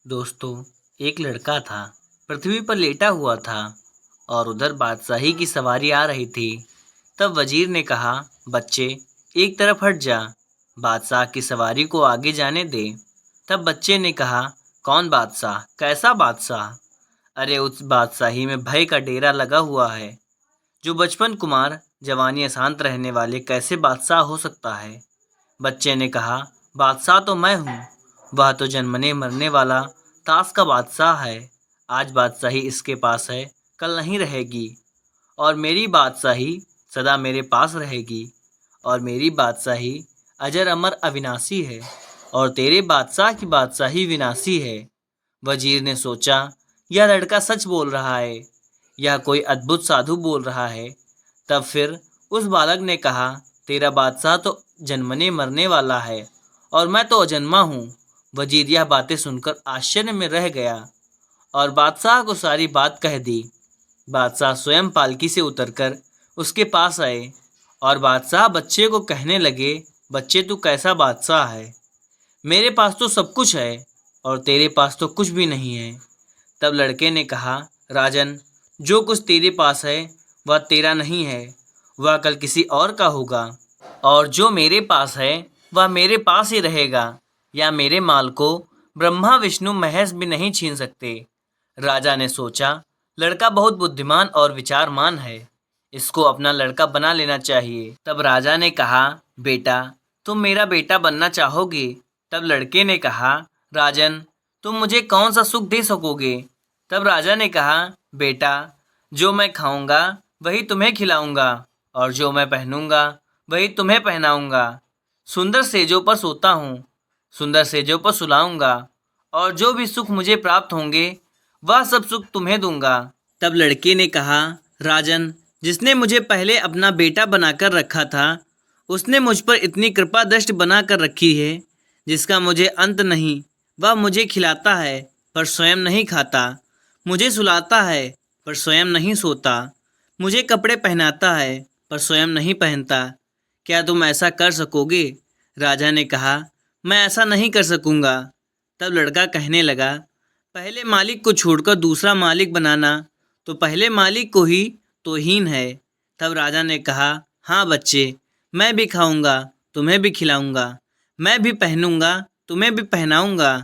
दोस्तों, एक लड़का था, पृथ्वी पर लेटा हुआ था और उधर बादशाही की सवारी आ रही थी। तब वजीर ने कहा, बच्चे, एक तरफ हट जा, बादशाह की सवारी को आगे जाने दे। तब बच्चे ने कहा, कौन बादशाह? कैसा बादशाह? अरे, उस बादशाही में भय का डेरा लगा हुआ है। जो बचपन कुमार, जवानी अशांत रहने वाले कैसे बादशाह हो सकता है? बच्चे ने कहा, बादशाह तो मैं हूँ। वह तो जन्मने मरने वाला ताश का बादशाह है। आज बादशाही इसके पास है, कल नहीं रहेगी। और मेरी बादशाही सदा मेरे पास रहेगी। और मेरी बादशाही अजर अमर अविनाशी है। और तेरे बादशाह की बादशाही विनाशी है। वजीर ने सोचा, यह लड़का सच बोल रहा है। यह कोई अद्भुत साधु बोल रहा है। तब फिर उस बालक ने कहा, तेरा बादशाह तो जन्मने मरने वाला है और मैं तो अजन्मा हूँ। वजीर यह बातें सुनकर आश्चर्य में रह गया और बादशाह को सारी बात कह दी। बादशाह स्वयं पालकी से उतरकर उसके पास आए और बादशाह बच्चे को कहने लगे, बच्चे, तू कैसा बादशाह है? मेरे पास तो सब कुछ है और तेरे पास तो कुछ भी नहीं है। तब लड़के ने कहा, राजन, जो कुछ तेरे पास है वह तेरा नहीं है, वह कल किसी और का होगा। और जो मेरे पास है वह मेरे पास ही रहेगा, या मेरे माल को ब्रह्मा विष्णु महेश भी नहीं छीन सकते। राजा ने सोचा, लड़का बहुत बुद्धिमान और विचारमान है, इसको अपना लड़का बना लेना चाहिए। तब राजा ने कहा, बेटा, तुम मेरा बेटा बनना चाहोगे? तब लड़के ने कहा, राजन, तुम मुझे कौन सा सुख दे सकोगे? तब राजा ने कहा, बेटा, जो मैं खाऊंगा वही तुम्हें खिलाऊंगा और जो मैं पहनूंगा वही तुम्हें पहनाऊंगा। सुंदर सेजों पर सोता हूँ, सुंदर सेजों पर सुलाऊंगा और जो भी सुख मुझे प्राप्त होंगे वह सब सुख तुम्हें दूंगा। तब लड़के ने कहा, राजन, जिसने मुझे पहले अपना बेटा बनाकर रखा था उसने मुझ पर इतनी कृपा दृष्टि बना कर रखी है जिसका मुझे अंत नहीं। वह मुझे खिलाता है पर स्वयं नहीं खाता, मुझे सुलाता है पर स्वयं नहीं सोता, मुझे कपड़े पहनाता है पर स्वयं नहीं पहनता। क्या तुम ऐसा कर सकोगे? राजा ने कहा, मैं ऐसा नहीं कर सकूंगा। तब लड़का कहने लगा, पहले मालिक को छोड़कर दूसरा मालिक बनाना तो पहले मालिक को ही तो हीन है। तब राजा ने कहा, हाँ बच्चे, मैं भी खाऊंगा, तुम्हें भी खिलाऊंगा, मैं भी पहनूंगा, तुम्हें भी पहनाऊंगा।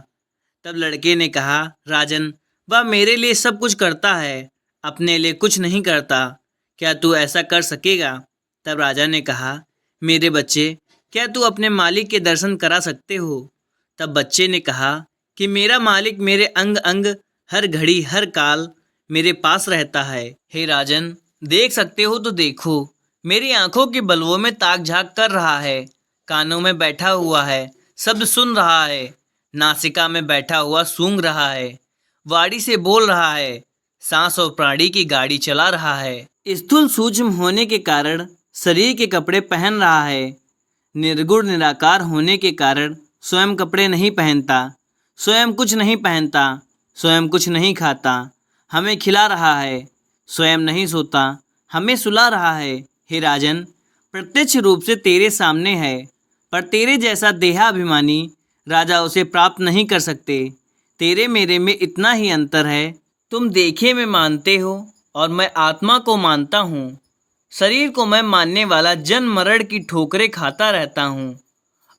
तब लड़के ने कहा, राजन, वह मेरे लिए सब कुछ करता है, अपने लिए कुछ नहीं करता। क्या तू ऐसा कर सकेगा? तब राजा ने कहा, मेरे बच्चे, क्या तू अपने मालिक के दर्शन करा सकते हो? तब बच्चे ने कहा कि मेरा मालिक मेरे अंग अंग, हर घड़ी हर काल मेरे पास रहता है। हे राजन, देख सकते हो तो देखो, मेरी आंखों के बलवों में ताक झाँक कर रहा है, कानों में बैठा हुआ है, शब्द सुन रहा है, नासिका में बैठा हुआ सूंघ रहा है, वाणी से बोल रहा है, सांस और प्राणी की गाड़ी चला रहा है, स्थूल सूक्ष्म होने के कारण शरीर के कपड़े पहन रहा है, निर्गुण निराकार होने के कारण स्वयं कपड़े नहीं पहनता, स्वयं कुछ नहीं पहनता, स्वयं कुछ नहीं खाता, हमें खिला रहा है, स्वयं नहीं सोता, हमें सुला रहा है। हे राजन, प्रत्यक्ष रूप से तेरे सामने है, पर तेरे जैसा देहाभिमानी राजा उसे प्राप्त नहीं कर सकते। तेरे मेरे में इतना ही अंतर है, तुम देखे में मानते हो और मैं आत्मा को मानता हूँ। शरीर को मैं मानने वाला जन्म मरण की ठोकरें खाता रहता हूँ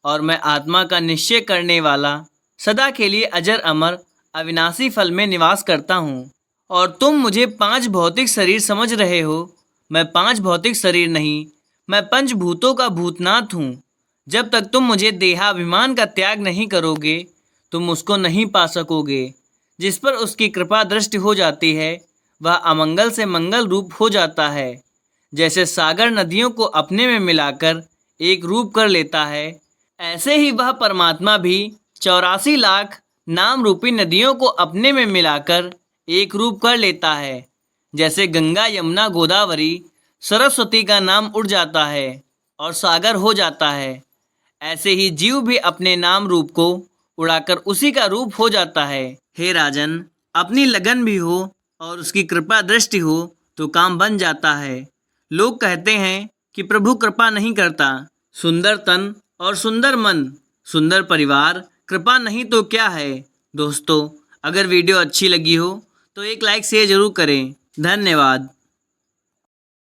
और मैं आत्मा का निश्चय करने वाला सदा के लिए अजर अमर अविनाशी फल में निवास करता हूँ। और तुम मुझे 5 भौतिक शरीर समझ रहे हो। मैं 5 भौतिक शरीर नहीं, मैं पंचभूतों का भूतनाथ हूँ। जब तक तुम मुझे देहाभिमान का त्याग नहीं करोगे तुम उसको नहीं पा सकोगे। जिस पर उसकी कृपा दृष्टि हो जाती है वह अमंगल से मंगल रूप हो जाता है। जैसे सागर नदियों को अपने में मिलाकर एक रूप कर लेता है, ऐसे ही वह परमात्मा भी 84 लाख नाम रूपी नदियों को अपने में मिलाकर एक रूप कर लेता है। जैसे गंगा यमुना गोदावरी सरस्वती का नाम उड़ जाता है और सागर हो जाता है, ऐसे ही जीव भी अपने नाम रूप को उड़ाकर उसी का रूप हो जाता है। हे राजन, अपनी लगन भी हो और उसकी कृपा दृष्टि हो तो काम बन जाता है। लोग कहते हैं कि प्रभु कृपा नहीं करता। सुंदर तन और सुंदर मन, सुंदर परिवार कृपा नहीं तो क्या है? दोस्तों, अगर वीडियो अच्छी लगी हो तो एक लाइक शेयर जरूर करें। धन्यवाद।